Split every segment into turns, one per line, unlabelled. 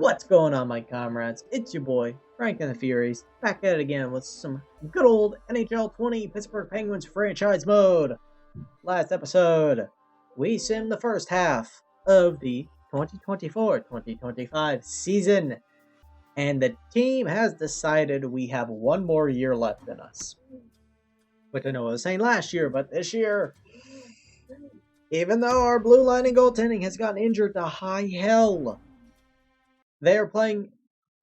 What's going on, my comrades? It's your boy, FrankandtheFurious, back at it again with some good old NHL20 Pittsburgh Penguins franchise mode. Last episode, we simmed the first half of the 2024-2025 season, and the team has decided we have one more year left in us. Which I know I was saying last year, but this year, even though our blue line and goaltending has gotten injured to high hell, they are playing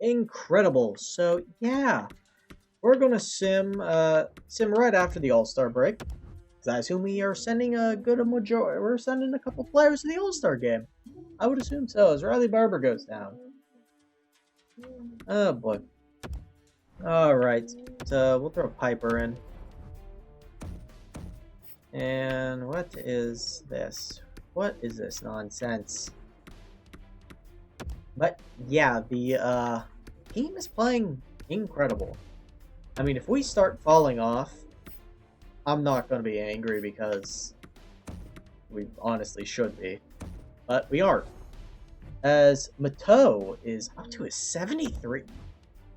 incredible. So yeah, we're gonna sim right after the All-Star break, because I assume we are sending a good majority. We're sending a couple players to the All-Star game. I would assume so, as Riley Barber goes down. Oh boy. All right, so we'll throw Piper in. And what is this? What is this nonsense? But yeah, the team is playing incredible. I mean, if we start falling off, I'm not going to be angry because we honestly should be. But we aren't. As Mateau is up to his 73.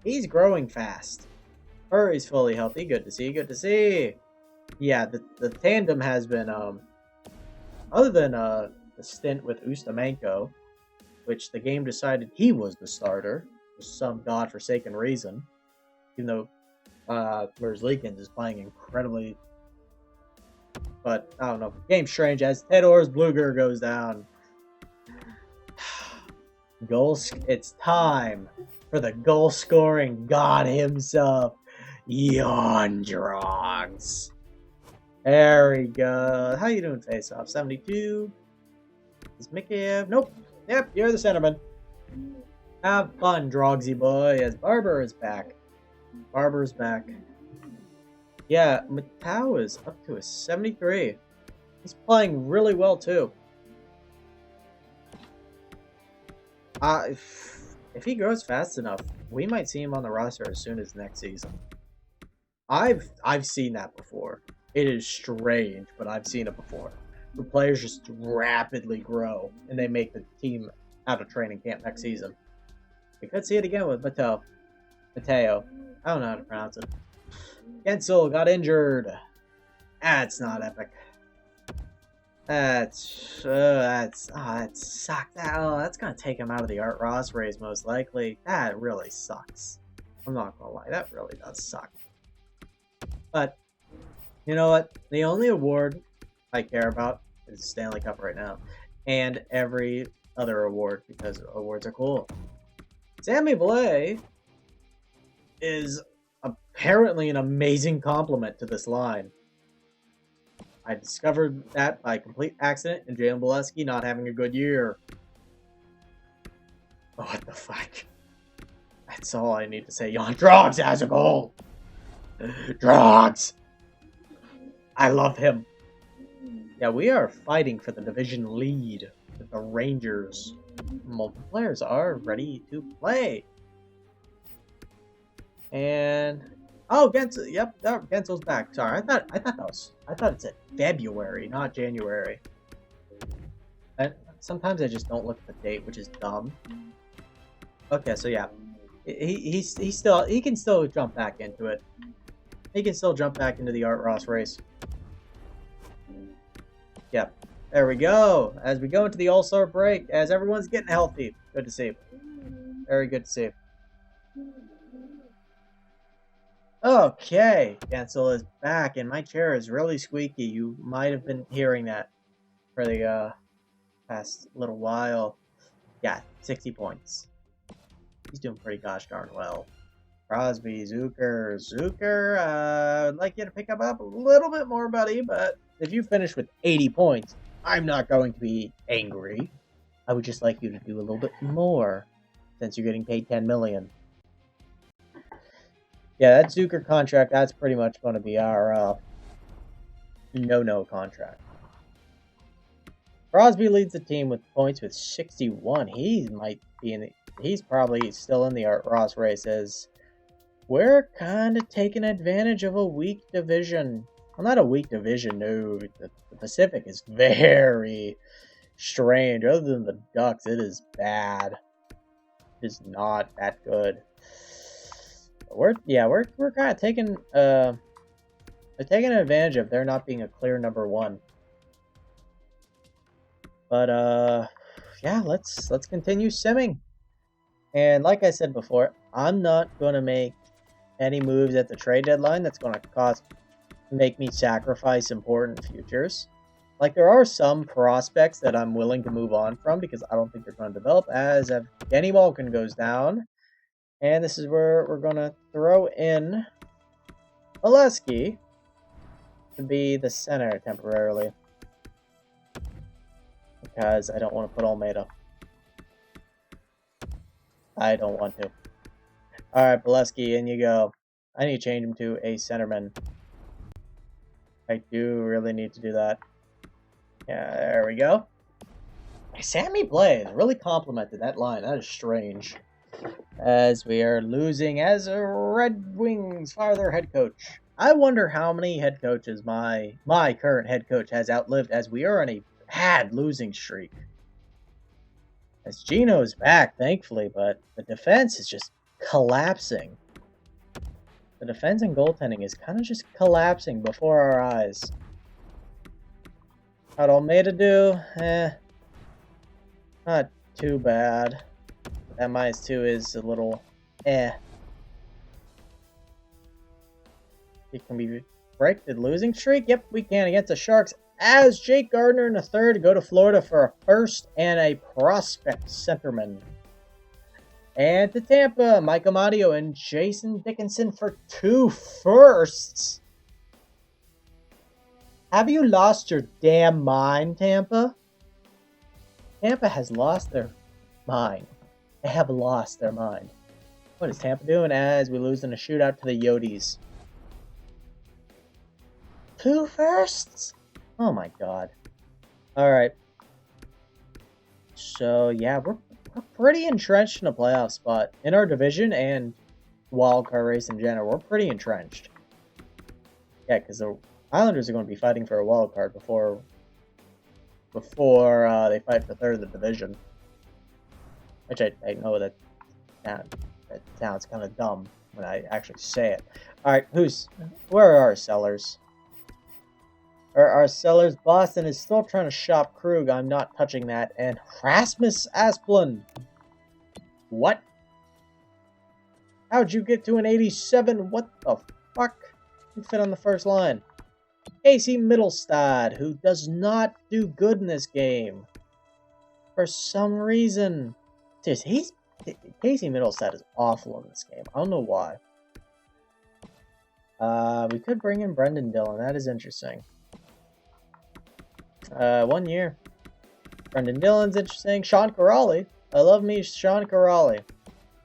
He's growing fast. Murray's fully healthy. Good to see. Good to see. Yeah, the tandem has been, other than the stint with Ustamenko, which the game decided he was the starter for some godforsaken reason, even though Merzlikins is playing incredibly. But I don't know. Game's strange as Ted Bluger goes down. It's time for the goal-scoring god himself, Yondrogs. There we go. How you doing, face-off? 72. Is Mikheyev? Nope. Yep, you're the centerman. Have fun, Drogsy boy, as Barber is back. Barber's back. Yeah, Mateau is up to a 73. He's playing really well, too. If he grows fast enough, we might see him on the roster as soon as next season. I've seen that before. It is strange, but I've seen it before. The players just rapidly grow, and they make the team out of training camp next season. We could see it again with Mateo. I don't know how to pronounce it. Gensel got injured. That's not epic. That sucked. That's gonna take him out of the Art Ross race most likely. That really sucks. I'm not gonna lie, that really does suck. But you know what? The only award I care about is the Stanley Cup right now, and every other award, because awards are cool. Sammy Blais is apparently an amazing compliment to this line. I discovered that by complete accident in Jalen Bolesky not having a good year. Oh, what the fuck? That's all I need to say. Jan Drogs has a goal! Drogs! I love him. Yeah, we are fighting for the division lead with the Rangers. Multiple players are ready to play. And Gensel, yep, Gensel's back. Sorry, I thought it said February, not January. And sometimes I just don't look at the date, which is dumb. Okay, so yeah, he can still jump back into it. He can still jump back into the Art Ross race. Yep, there we go. As we go into the All-Star break, as everyone's getting healthy. Good to see. Very good to see. Okay, Gensel is back, and my chair is really squeaky. You might have been hearing that for the past little while. Yeah, 60 points. He's doing pretty gosh darn well. Crosby, Zucker, I'd like you to pick up a little bit more, buddy, but if you finish with 80 points, I'm not going to be angry. I would just like you to do a little bit more, since you're getting paid $10 million. Yeah, that Zucker contract, that's pretty much going to be our no-no contract. Crosby leads the team with points with 61. He might be he's probably still in the Art Ross race, as we're kind of taking advantage of a weak division. Well, not a weak division, no. The Pacific is very strange. Other than the Ducks, it is bad. is not that good. We're kind of taking they're taking advantage of there not being a clear number one. But yeah, let's continue simming. And like I said before, I'm not gonna make any moves at the trade deadline that's gonna make me sacrifice important futures. Like, there are some prospects that I'm willing to move on from because I don't think they're going to develop, as Evgeny Malkin goes down. And this is where we're going to throw in Oleski to be the center temporarily. Because I don't want to put Almeida. I don't want to. Alright, Bolesky, in you go. I need to change him to a centerman. I do really need to do that. Yeah, there we go. Sammy Blais really complimented that line. That is strange. As we are losing as a Red Wings fire their head coach. I wonder how many head coaches my current head coach has outlived, as we are on a bad losing streak. As Gino's back, thankfully, but the defense is just collapsing. The defense and goaltending is kind of just collapsing before our eyes. How'd Almeida do? Not too bad. That -2 is a little It can be break the losing streak? Yep, we can against the Sharks. As Jake Gardiner in the third go to Florida for a first and a prospect centerman. And to Tampa, Mike Amadio and Jason Dickinson for 2 firsts. Have you lost your damn mind, Tampa? Tampa has lost their mind. They have lost their mind. What is Tampa doing as we lose in a shootout to the Yodis? 2 firsts? Oh my god. Alright. So, yeah, we're pretty entrenched in a playoff spot. In our division and wildcard race in general, we're pretty entrenched. Yeah, because the Islanders are going to be fighting for a wild card before they fight for third of the division. Which I know that sounds kind of dumb when I actually say it. Alright, where are our sellers? Our sellers, Boston is still trying to shop Krug. I'm not touching that. And Rasmus Asplund. What? How'd you get to an 87? What the fuck? You fit on the first line. Casey Middlestad, who does not do good in this game. For some reason. Casey Middlestad is awful in this game. I don't know why. We could bring in Brendan Dillon. That is interesting. 1 year. Brendan Dillon's interesting. Sean Corrali. I love me Sean Corrali.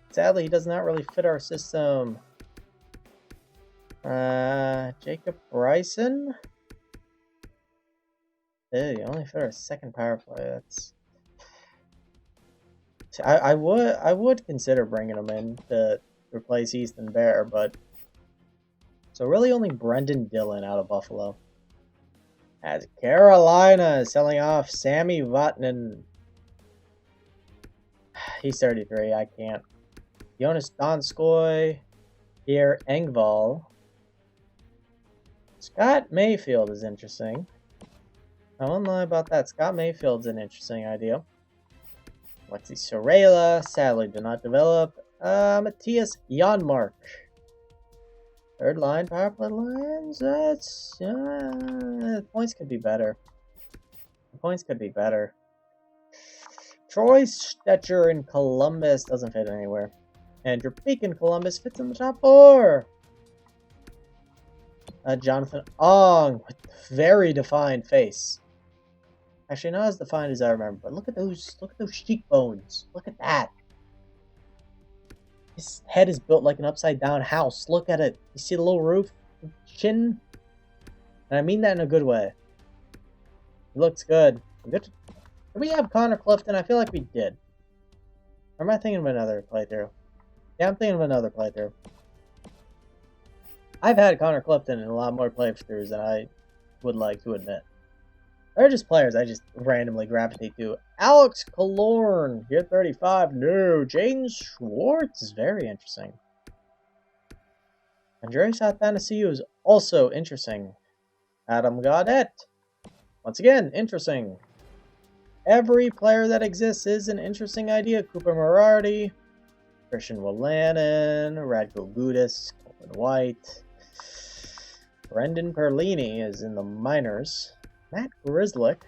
Sadly, he does not really fit our system. Jacob Bryson. Ew, you only fit our second power play. That's. I would consider bringing him in to replace Easton Bear, but so really only Brendan Dillon out of Buffalo. As Carolina is selling off Sammy Vatanen. He's 33. I can't. Jonas Donskoy. Pierre Engvall. Scott Mayfield is interesting. I won't lie about that. Scott Mayfield's an interesting idea. Lexi Sorella. Sadly did not develop. Matthias Janmark. Third line, power play lines. That's points could be better. Points could be better. Troy Stetcher in Columbus doesn't fit anywhere. Andrew Peak in Columbus fits in the top 4. Jonathan Ong with very defined face. Actually, not as defined as I remember, but look at those cheekbones. Look at that. His head is built like an upside-down house. Look at it. You see the little roof? Chin? And I mean that in a good way. It looks good. Did we have Connor Clifton? I feel like we did. Or am I thinking of another playthrough? Yeah, I'm thinking of another playthrough. I've had Connor Clifton in a lot more playthroughs than I would like to admit. They're just players I just randomly gravitate to. Alex Killorn, year 35. No. Jaden Schwartz is very interesting. Andreas Athanasiou is also interesting. Adam Gaudette, once again, interesting. Every player that exists is an interesting idea. Cooper Morardi, Christian Wolanin, Radko Gudas, Colton White. Brendan Perlini is in the minors. Matt Grzelcyk,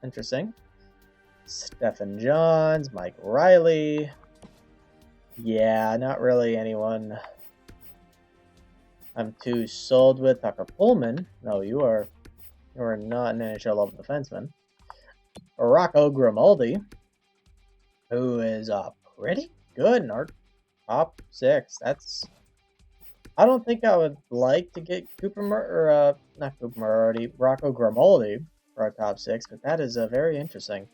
interesting. Stephen Johns, Mike Riley. Yeah, not really anyone I'm too sold with. Tucker Pullman. No, you are not an NHL level defenseman. Rocco Grimaldi, who is pretty good in our top 6. I don't think I would like to get Rocco Grimaldi for our top 6, but that is very interesting.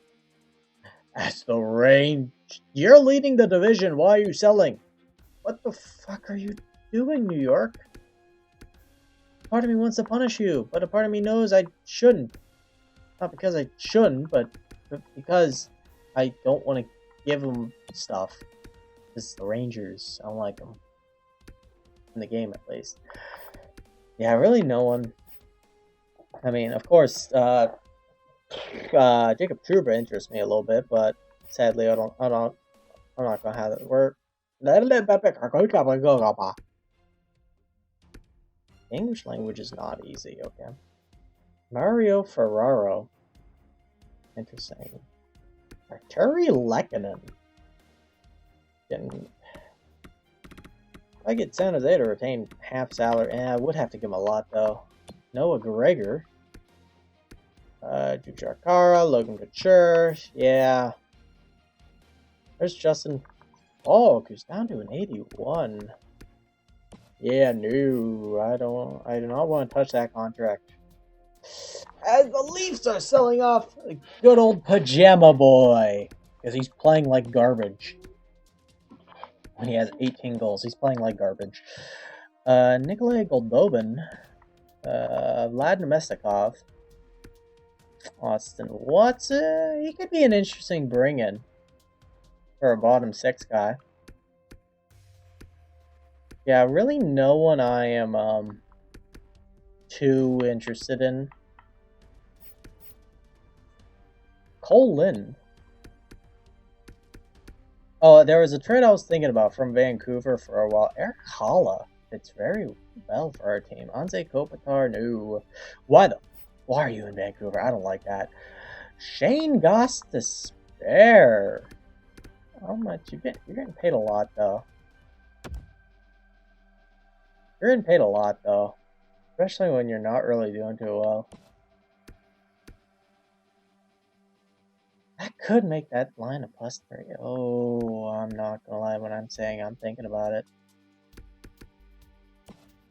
That's the range. You're leading the division. Why are you selling? What the fuck are you doing, New York? Part of me wants to punish you, but a part of me knows I shouldn't. Not because I shouldn't, but because I don't want to give them stuff. This is the Rangers. I don't like them. In the game, at least. Yeah, really no one. I mean, of course, Jacob Trouba interests me a little bit, but sadly, I'm not gonna have it work. English language is not easy, okay. Mario Ferraro. Interesting. Arturi Lehkonen. I get San Jose to retain half salary. I would have to give him a lot, though. Noah Gregor. Jujarkara, Logan Couture. Yeah. There's Justin Falk, who's down to an 81. Yeah, no, I do not want to touch that contract. As the Leafs are selling off good old Pajama Boy, because he's playing like garbage. When he has 18 goals, he's playing like garbage. Nikolai Goldobin, Vlad Nemestikov, Austin Watson. He could be an interesting bring-in for a bottom 6 guy. Yeah, really no one I am too interested in. Cole Lynn. Oh, there was a trade I was thinking about from Vancouver for a while. Eric Holla fits very well for our team. Anze Kopitar, no. Why are you in Vancouver? I don't like that. Shane Goss to spare. How much? You're getting paid a lot, though. You're getting paid a lot, though. Especially when you're not really doing too well. That could make that line a +3. Oh, I'm not gonna lie when I'm saying I'm thinking about it.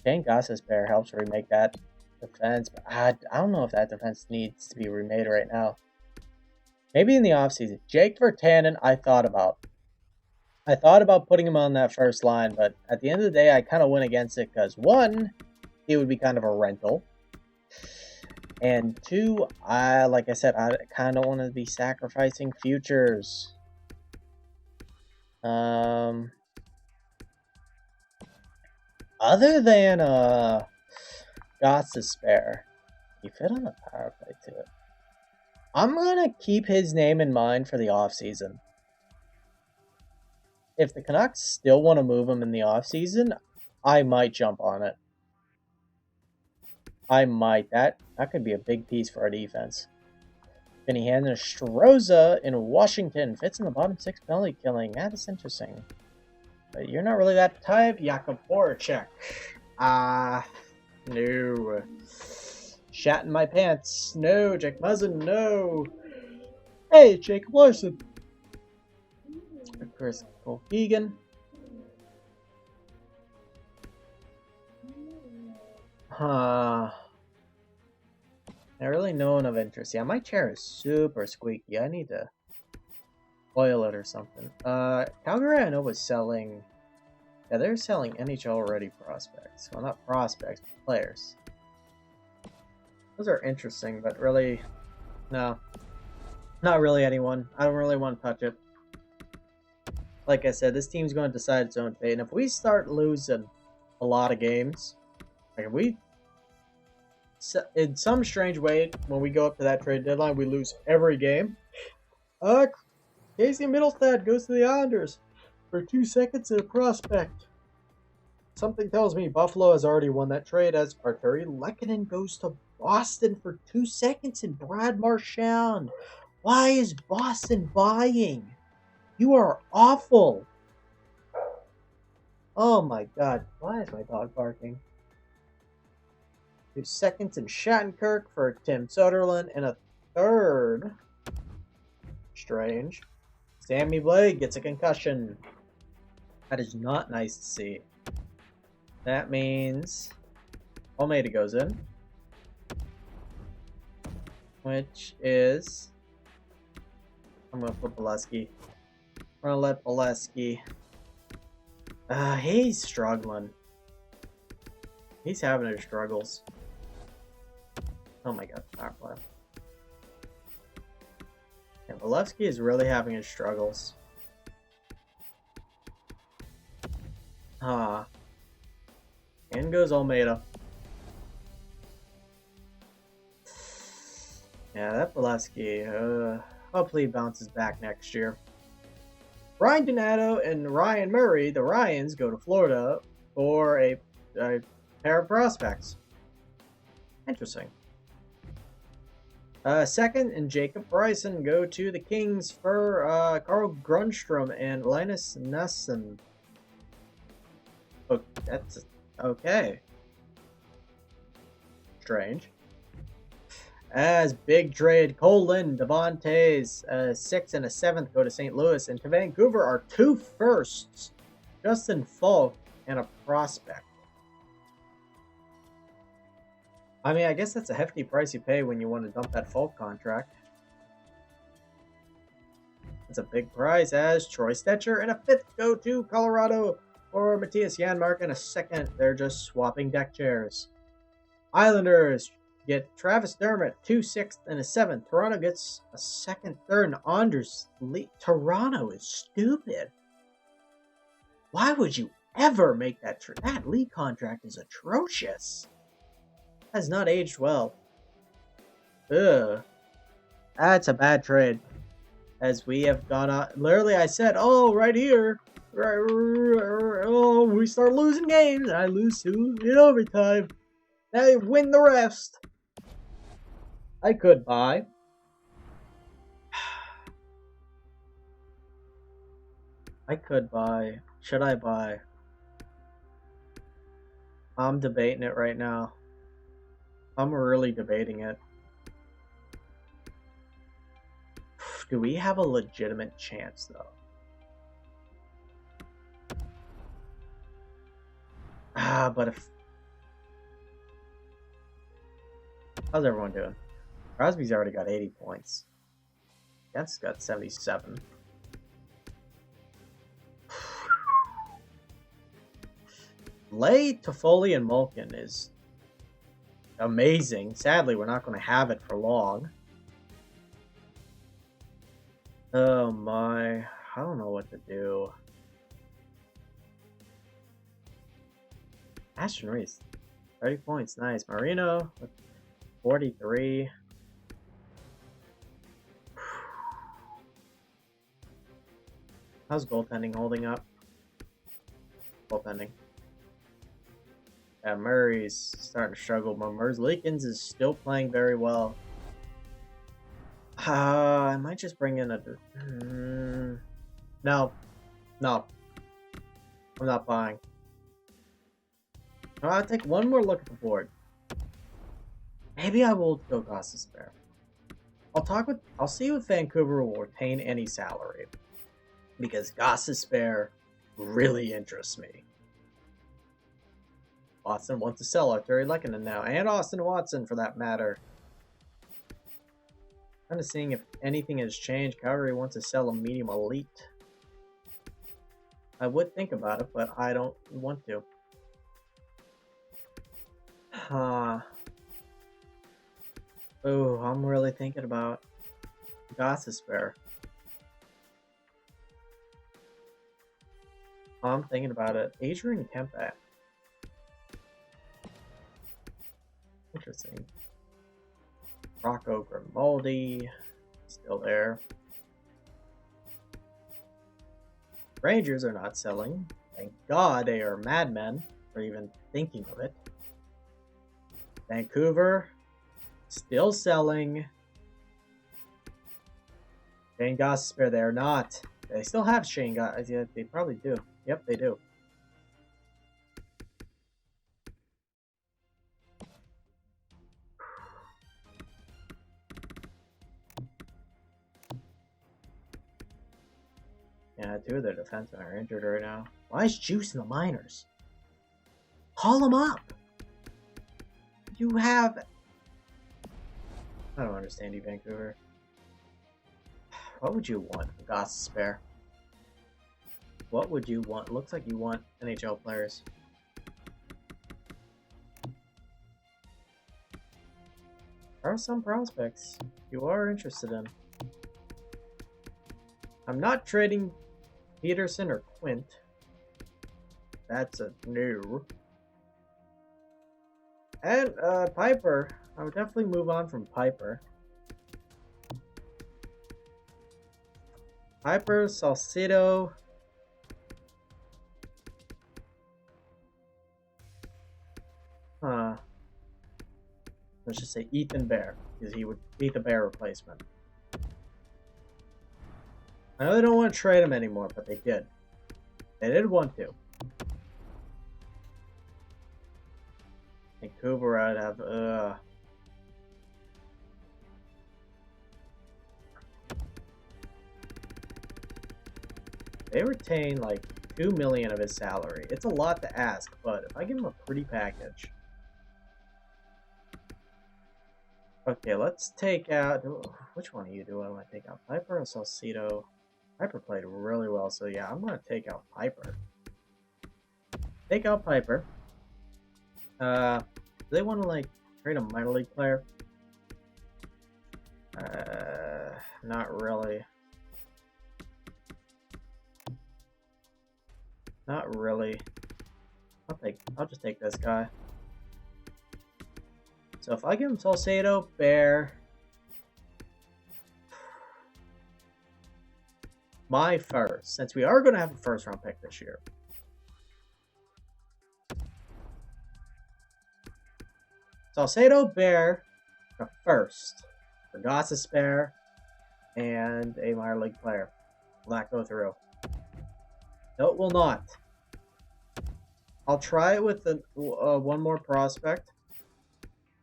Shane Goss's pair helps remake that defense, but I don't know if that defense needs to be remade right now. Maybe in the offseason. Jake Virtanen, I thought about putting him on that first line, but at the end of the day, I kind of went against it because, 1, he would be kind of a rental. And 2, like I said, I kind of want to be sacrificing futures. Other than Goss to spare, he fit on the power play too. I'm gonna keep his name in mind for the offseason. If the Canucks still want to move him in the offseason, I might jump on it. I might. That could be a big piece for our defense. Vinny Hansen Stroza in Washington fits in the bottom 6 penalty killing. That is interesting. But you're not really that type. Jakub Voracek. No. Shat in my pants. No. Jake Muzzin. No. Hey, Jacob Larson. Chris Keegan. Really no one of interest. Yeah, my chair is super squeaky. I need to oil it or something. Calgary I know was selling. Yeah, they're selling NHL ready prospects. Well, not prospects, but players. Those are interesting, but really, no. Not really anyone. I don't really want to touch it. Like I said, this team's going to decide its own fate. And if we start losing a lot of games, like if we, in some strange way, when we go up to that trade deadline, we lose every game. Casey Middlestad goes to the Islanders for 2 seconds and a prospect. Something tells me Buffalo has already won that trade as Arturi Lehkonen goes to Boston for 2 seconds and Brad Marchand. Why is Boston buying? You are awful. Oh my god. Why is my dog barking? 2 seconds and Shattenkirk for Tim Soderlund and a third. Strange. Sammy Blake gets a concussion. That is not nice to see. That means Almeida goes in. Which is... I'm going to put Bolesky. I'm going to let Bolesky... he's struggling. He's having his struggles. Oh my god, power play. Yeah, Bolesky is really having his struggles. In goes Almeida. Yeah, that Bolesky, hopefully he bounces back next year. Ryan Donato and Ryan Murray, the Ryans, go to Florida for a pair of prospects. Interesting. Second and Jacob Bryson go to the Kings for Carl Grundstrom and Linus Nesson. Oh, that's okay. Strange. As big trade, Cole Lind, Devontae's 6th and a 7th go to St. Louis, and to Vancouver are 2 firsts, Justin Falk and a prospect. I mean, I guess that's a hefty price you pay when you want to dump that Falk contract. It's a big price as Troy Stetcher and a 5th go to Colorado for Matthias Janmark and a 2nd. They're just swapping deck chairs. Islanders get Travis Dermott, 2 6th and a 7th. Toronto gets a 2nd, 3rd, and Anders Lee. Toronto is stupid. Why would you ever make that trade? That Lee contract is atrocious. Has not aged well. Ugh. That's a bad trade. As we have gone on. Literally, I said, oh, right here. Oh, we start losing games. I lose 2 in overtime. Now you win the rest. I could buy. I could buy. Should I buy? I'm debating it right now. I'm really debating it. Do we have a legitimate chance, though? But if... How's everyone doing? Crosby's already got 80 points. Gant's got 77. Lay, Toffoli, and Malkin is amazing. Sadly, we're not going to have it for long. Oh my. I don't know what to do. Ashton Reese, 30 points. Nice. Marino, 43. How's goaltending holding up? Goaltending. Yeah, Murray's starting to struggle, but Merzlikins is still playing very well. I might just bring in a... No. No. I'm not buying. I'll take one more look at the board. Maybe I will go Gostisbehere. I'll see if Vancouver will retain any salary. Because Gostisbehere really interests me. Boston wants to sell Arturi Lehkonen now, and Austin Watson for that matter. Kind of seeing if anything has changed. Calgary wants to sell a medium elite. I would think about it, but I don't want to. Oh, I'm really thinking about Gossespear. I'm thinking about it. Adrian Kempe. Interesting. Rocco Grimaldi. Still there. Rangers are not selling. Thank God they are madmen for even thinking of it. Vancouver. Still selling. Shane Gossespear, they're not. They still have Shane Goss. Yeah, they probably do. Yep, they do. Yeah, two of their defensemen are injured right now. Why is Juice in the minors? Call him up! You have... I don't understand you, Vancouver. What would you want for Gossespear? What would you want? Looks like you want NHL players. There are some prospects you are interested in. I'm not trading Peterson or Quint. That's a no. And Piper. I would definitely move on from Piper. Piper, Salcido. Let's just say Ethan Bear, because he would be the Bear replacement. I know they don't want to trade him anymore, but they did. They did want to. Vancouver, I'd have, they retain like $2 million of his salary. It's a lot to ask, but if I give him a pretty package. Okay, let's take out... Which one of you do I want to take out? Piper or Salcido? Piper played really well, so yeah, I'm going to take out Piper. Take out Piper. Do they want to, like, trade a minor league player? Not really. Not really. I'll just take this guy. So if I give him Salcedo, Bear, my first, since we are going to have a first round pick this year. Salcedo, Bear, a first for Gossespear, and a minor league player. Will that go through? No, it will not. I'll try it with one more prospect.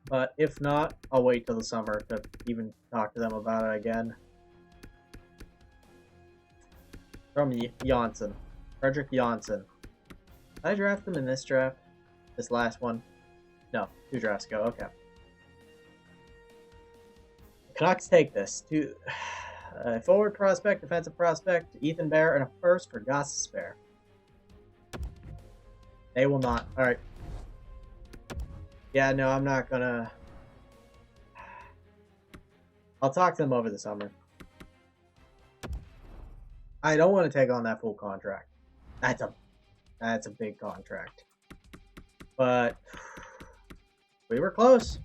But if not, I'll wait till the summer to even talk to them about it again. From Janssen. Frederick Janssen. Did I draft him in this draft? This last one? No, 2 drafts ago. Okay. Canucks take this. Forward prospect, defensive prospect, Ethan Bear, and a first for Gossespear. They will not. Alright. Yeah, no, I'm not gonna... I'll talk to them over the summer. I don't want to take on that full contract. That's a big contract. But we were close.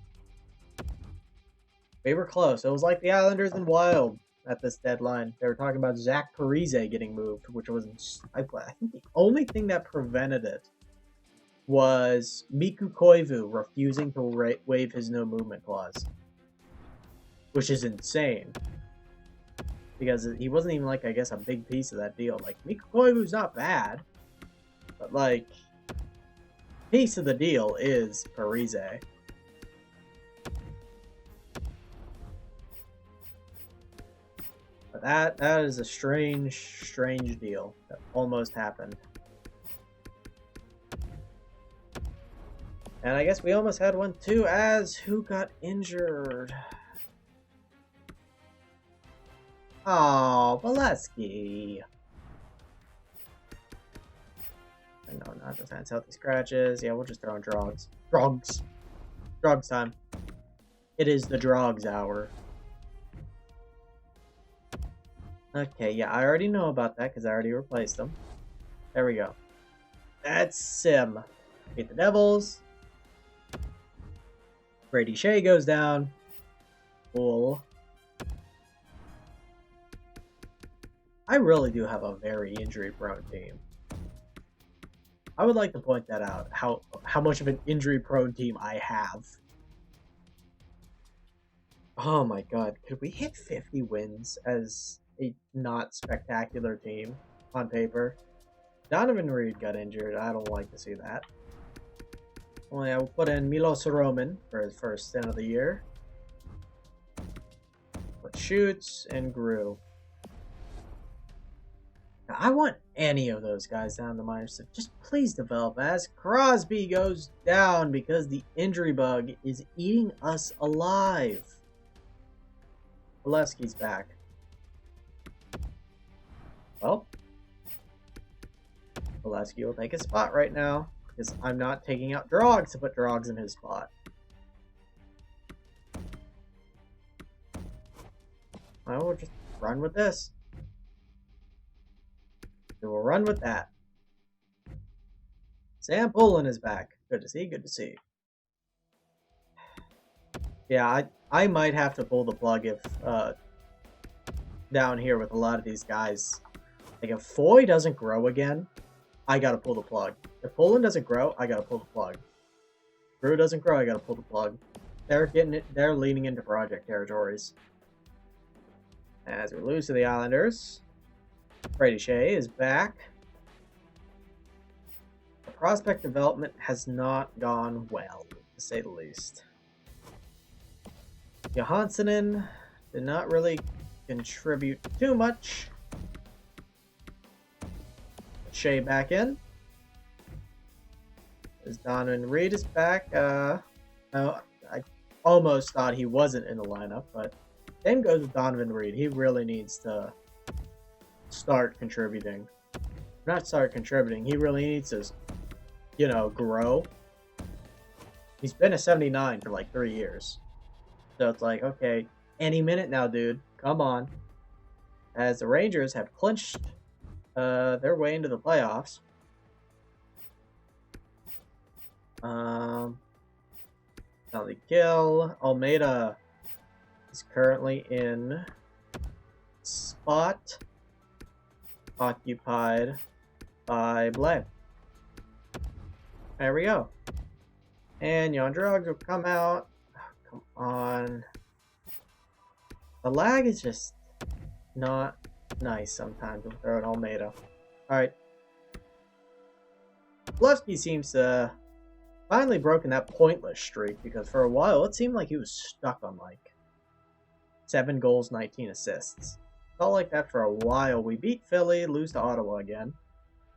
We were close. It was like the Islanders and Wild at this deadline. They were talking about Zach Parise getting moved, which was, I think, the only thing that prevented it was Mikko Koivu refusing to waive his no movement clause, which is insane because he wasn't even, like, I guess, a big piece of that deal. Like, Mikko Koivu's not bad, but, like, piece of the deal is Parise. But that is a strange deal that almost happened. And I guess we almost had one too, as who got injured? Oh, Valesky. No, not defense. Healthy scratches. Yeah, we'll just throw in drugs. Drugs time. It is the Drogs hour. Okay, yeah, I already know about that because I already replaced them. There we go. That's Sim. Beat the Devils. Brady Shea goes down. Cool. I really do have a very injury-prone team. I would like to point that out, how much of an injury-prone team I have. Oh my god, could we hit 50 wins as a not spectacular team on paper? Donovan Reed got injured. I don't like to see that. Only I will put in Milos Roman for his first stint of the year. Put Shoots and Grew. Now, I want any of those guys down the minor stuff. Just please develop as Crosby goes down because the injury bug is eating us alive. Bolesky's back. Well, Bolesky will take his spot right now because I'm not taking out Drogs to put Drogs in his spot. I will just run with this. We will run with that. Sam Poulin is back. Good to see, good to see. Yeah, I might have to pull the plug if down here with a lot of these guys. Like if Foy doesn't grow again, I gotta pull the plug. If Poland doesn't grow, I gotta pull the plug. Drew doesn't grow, I gotta pull the plug. They're leaning into project territories. As we lose to the Islanders, Brady Shea is back. The prospect development has not gone well, to say the least. Johanssonen did not really contribute too much. Shea back in. As Donovan Reed is back. I almost thought he wasn't in the lineup, but same goes with Donovan Reed. He really needs to start contributing. Not start contributing. He really needs to, grow. He's been a 79 for like 3 years. So it's like, okay, any minute now, dude. Come on. As the Rangers have clinched their way into the playoffs. Penalty kill. Almeida is currently in spot occupied by Blay. There we go. And Jan Drugs will come out. Come on. The lag is just not nice sometimes with throwing Almeida. Alright. Lefty seems to finally broken that pointless streak because for a while it seemed like he was stuck on like 7 goals, 19 assists. Felt like that for a while. We beat Philly, lose to Ottawa again.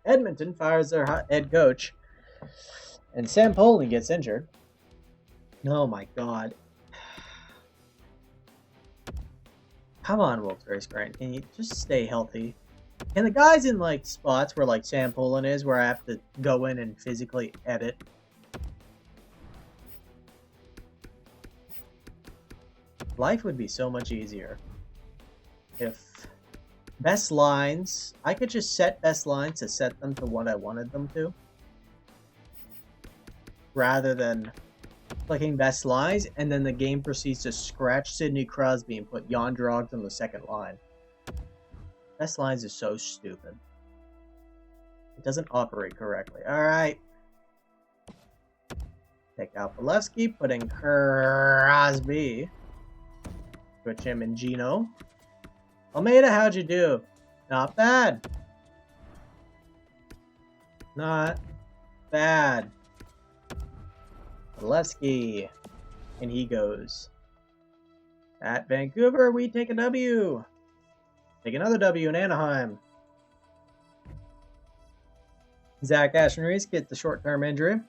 Edmonton fires their head coach. And Sam Poulin gets injured. Oh my god. Come on, Wilkes-Barre Scranton. Can you just stay healthy? And the guys in like spots where like Sam Poulin is, where I have to go in and physically edit. Life would be so much easier if best lines, I could just set best lines to set them to what I wanted them to, rather than clicking best lines and then the game proceeds to scratch Sidney Crosby and put Jan Drogs on the second line. Best lines is so stupid. It doesn't operate correctly. Alright. Take out Bolesky, put in Crosby. Switch him and Gino. Almeida, how'd you do? Not bad. Not bad. Bolesky. And he goes. At Vancouver, we take a W. Take another W in Anaheim. Zach Aston-Reese gets the short-term injury.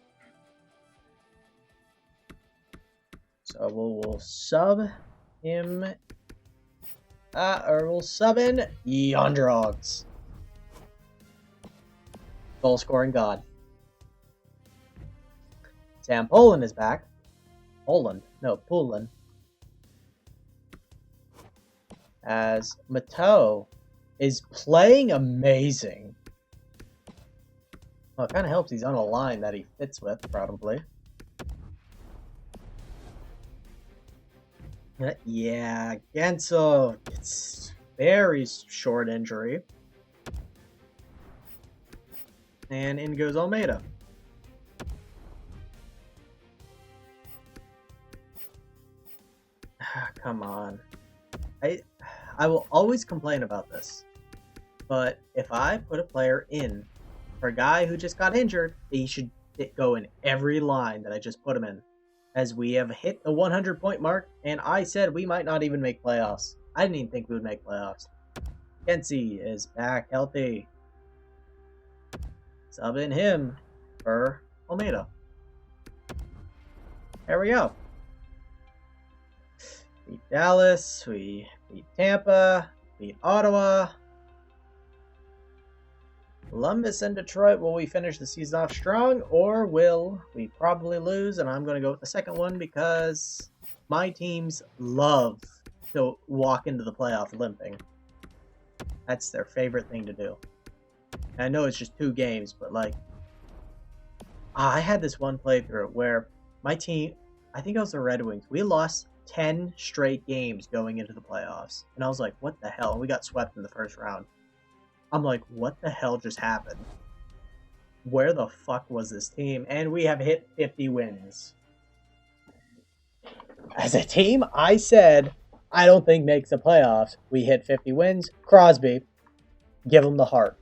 So we'll sub him. Or we'll sub in Jan Drogs. Goal scoring god. Sam Poulin is back. Poulin. as Mateau is playing amazing. Well, it kind of helps he's on a line that he fits with, probably. Yeah, Genso, it's very short injury. And in goes Almeida. Come on. I will always complain about this. But if I put a player in for a guy who just got injured, he should go in every line that I just put him in. As we have hit the 100-point mark, and I said we might not even make playoffs. I didn't even think we would make playoffs. Kenzie is back healthy. Sub in him for Almeida. There we go. Beat Dallas, we beat Tampa, beat Ottawa. Columbus and Detroit, will we finish the season off strong, or will we probably lose? And I'm going to go with the second one because my teams love to walk into the playoff limping. That's their favorite thing to do. And I know it's just 2 games, but like, I had this one playthrough where my team, I think it was the Red Wings, we lost 10 straight games going into the playoffs. And I was like, what the hell? And we got swept in the first round. I'm like, what the hell just happened? Where the fuck was this team? And we have hit 50 wins. As a team, I said, I don't think makes the playoffs. We hit 50 wins. Crosby, give him the heart.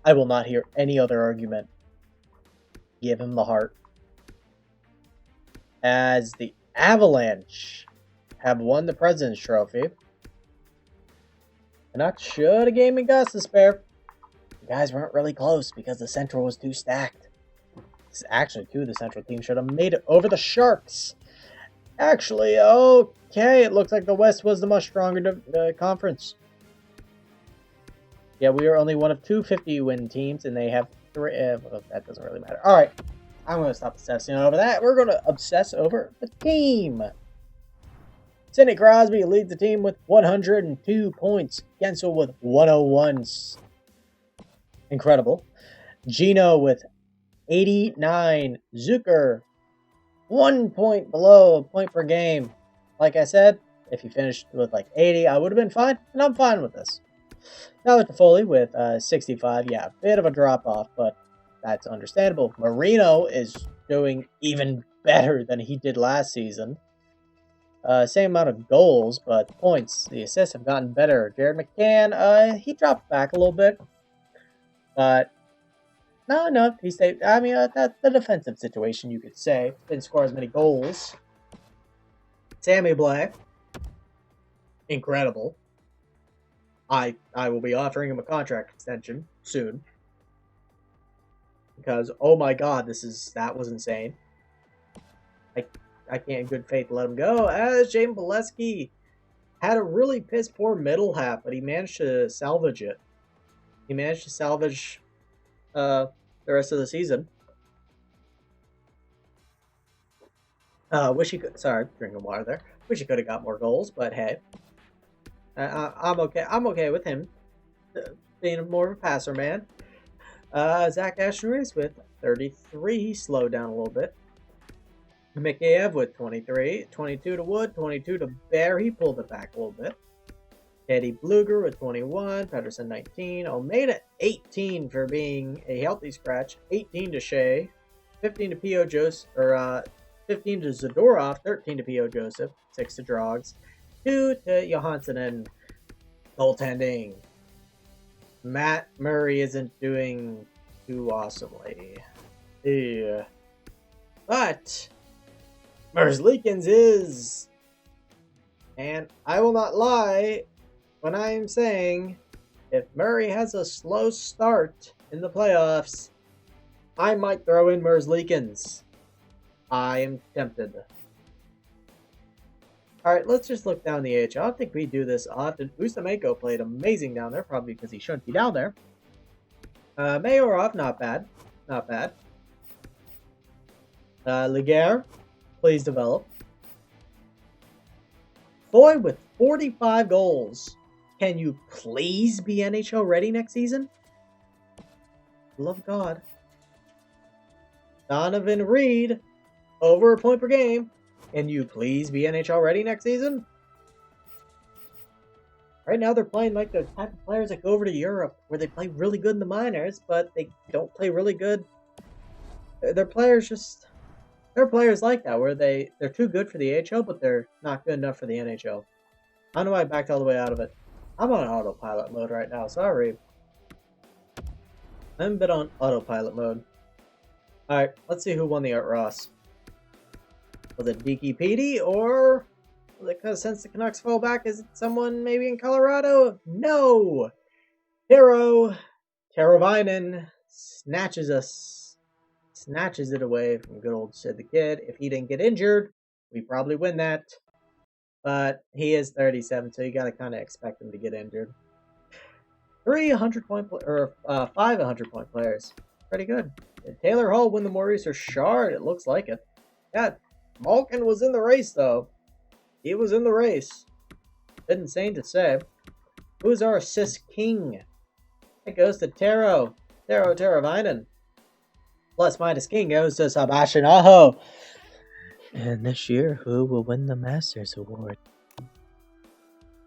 I will not hear any other argument. Give him the heart. As the Avalanche have won the President's Trophy. Canucks should have gave me Gus to spare. The guys weren't really close because the Central was too stacked. Actually, 2 of the Central teams should have made it over the Sharks. Actually, okay, it looks like the West was the much stronger conference. Yeah, we are only one of 2 50-win teams, and they have 3. Well, that doesn't really matter. All right, I'm going to stop obsessing over that. We're going to obsess over the team. Sidney Crosby leads the team with 102 points. Gensel with 101. Incredible. Gino with 89. Zucker, 1 point below a point per game. Like I said, if he finished with like 80, I would have been fine, and I'm fine with this. Now with Foley with 65. Yeah, a bit of a drop off, but that's understandable. Marino is doing even better than he did last season. Same amount of goals, but points, the assists have gotten better. Jared McCann, he dropped back a little bit. But, no, he stayed. I mean, that's the defensive situation, you could say. Didn't score as many goals. Sammy Black, incredible. I will be offering him a contract extension soon. Because, oh my god, that was insane. I can't in good faith let him go, as James Bolesky had a really piss-poor middle half, but he managed to salvage it. He managed to salvage the rest of the season. Wish he could... Sorry, drinking water there. Wish he could have got more goals, but hey. I'm okay. I'm okay with him being more of a passer, man. Zach Asheris with 33. He slowed down a little bit. Mikheyev with 23, 22 to Wood, 22 to Bear. He pulled it back a little bit. Eddie Bluger with 21, Pedersen 19, Almeida 18 for being a healthy scratch, 18 to Shea, 15 to P.O. Joseph, 15 to Zadorov, 13 to P.O. Joseph, 6 to Drogs, 2 to Johansson and goaltending. Matt Murray isn't doing too awesomely. Yeah. But Merzlikins is. And I will not lie when I am saying if Murray has a slow start in the playoffs, I might throw in Merzlikins. I am tempted. Alright, let's just look down the AHL. I don't think we do this often. Ustamenko played amazing down there, probably because he shouldn't be down there. Mayorov, not bad. Not bad. Laguerre, please develop. Foy with 45 goals. Can you please be NHL ready next season? Love God. Donovan Reed, over a point per game. Can you please be NHL ready next season? Right now, they're playing like the type of players that go over to Europe, where they play really good in the minors, but they don't play really good. They're players like that, where they're too good for the AHL, but they're not good enough for the NHL. I don't know why I backed all the way out of it. I'm on autopilot mode right now, sorry. I haven't been on autopilot mode. Alright, let's see who won the Art Ross. Was it Deke Petey, or because since the Canucks fall back, is it someone maybe in Colorado? No! Teravainen snatches it away from good old Sid the Kid. If he didn't get injured, we probably win that. But he is 37, so you gotta kind of expect him to get injured. 500-point players. Pretty good. Did Taylor Hall win the Maurice Richard? It looks like it. Yeah, Malkin was in the race, though. He was in the race. Bit insane to say. Who's our assist king? It goes to Tero Teravainen. Plus minus king goes to Sebastian Aho. And this year, who will win the Masters Award?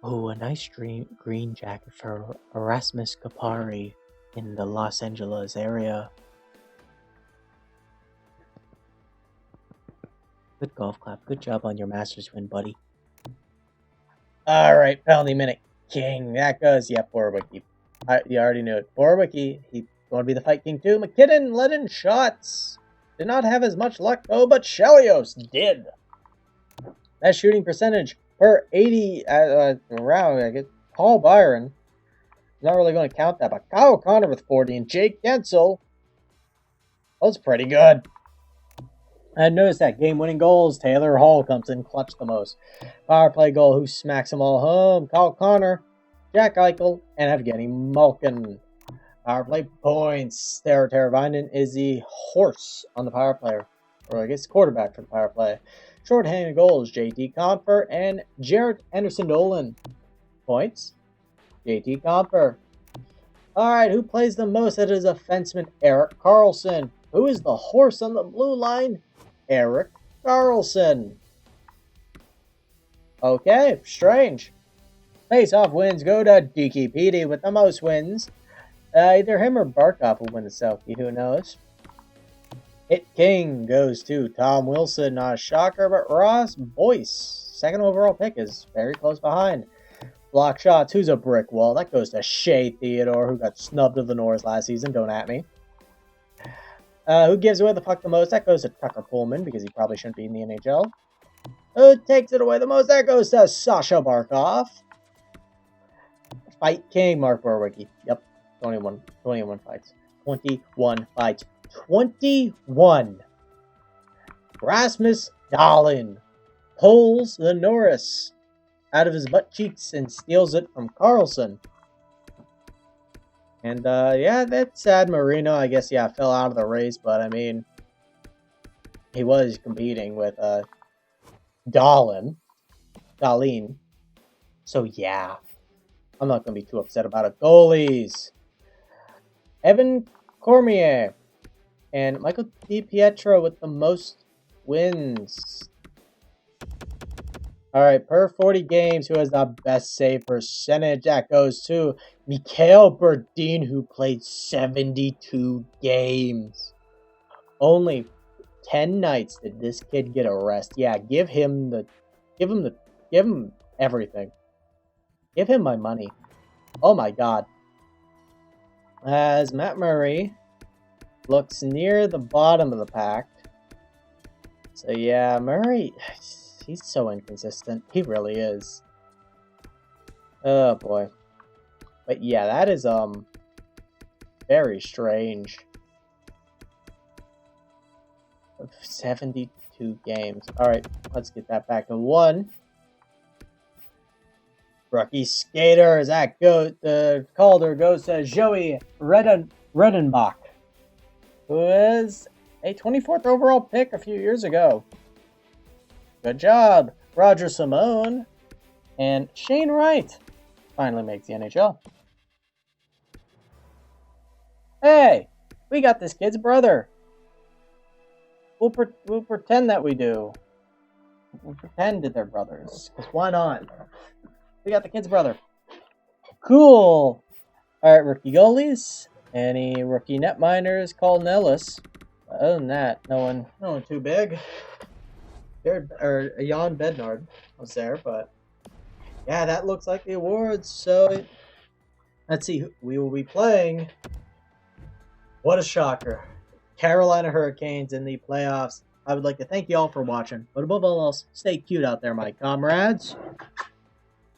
Oh, a nice green jacket for Erasmus Kapari in the Los Angeles area. Good golf clap. Good job on your Masters win, buddy. Alright, penalty minute king. That goes, Borowiecki. You already knew it. Borowiecki, he's going to be the fight king too. McKinnon led in shots. Did not have as much luck though, but Chelios did. That shooting percentage per 80 around, I guess. Paul Byron. I'm not really going to count that, but Kyle Connor with 40 and Jake Gensel. That was pretty good. I noticed that game-winning goals. Taylor Hall comes in clutch the most. Power play goal, who smacks them all home? Kyle Connor, Jack Eichel, and Evgeny Malkin. Power play points. Teravainen is the horse on the power play. Or I guess quarterback for the power play. Short-handed goals, JT Compher and Jarrett Anderson-Dolan. Points, JT Compher. Alright, who plays the most? That is defenseman Erik Karlsson. Who is the horse on the blue line? Erik Karlsson. Okay, strange. Face-off wins go to Deke Petey with the most wins. Either him or Barkov will win the Selkie, who knows? Hit King goes to Tom Wilson. Not a shocker, but Ross Boyce, second overall pick, is very close behind. Block shots, who's a brick wall? That goes to Shea Theodore, who got snubbed of the Norris last season. Don't at me. Who gives away the puck the most? That goes to Tucker Pullman, because he probably shouldn't be in the NHL. Who takes it away the most? That goes to Sasha Barkov. Fight King, Mark Borowiecki. Yep, 21 fights. 21 fights. 21. Rasmus Dahlin pulls the Norris out of his butt cheeks and steals it from Karlsson. And, yeah, that's sad. Marino, I guess, fell out of the race, but, I mean, he was competing with, Dahlin. So, yeah, I'm not going to be too upset about it. Goalies. Evan Cormier and Michael DiPietro with the most wins. Alright, per 40 games, who has the best save percentage? That goes to Mikhail Berdin, who played 72 games. Only 10 nights did this kid get a rest. Yeah, give him everything. Give him my money. Oh my god. As Matt Murray looks near the bottom of the pack. So yeah, Murray, he's so inconsistent. He really is. Oh boy. But yeah, that is very strange. 72 games. Alright, let's get that back to 1. Rookie skater, that Calder goes to Joey Redenbach, who is a 24th overall pick a few years ago. Good job, Roger Simone and Shane Wright. finally makes the NHL. Hey, we got this kid's brother. We'll pretend that we do. We'll pretend that they're brothers, because why not? We got the kid's brother. Cool. All right, rookie goalies. Any rookie netminders? Colton Ellis. Other than that, no one too big. Jan Bednard was there, but yeah, that looks like the awards. So let's see who we will be playing. What a shocker. Carolina Hurricanes in the playoffs. I would like to thank you all for watching, but above all else, stay cute out there, my comrades.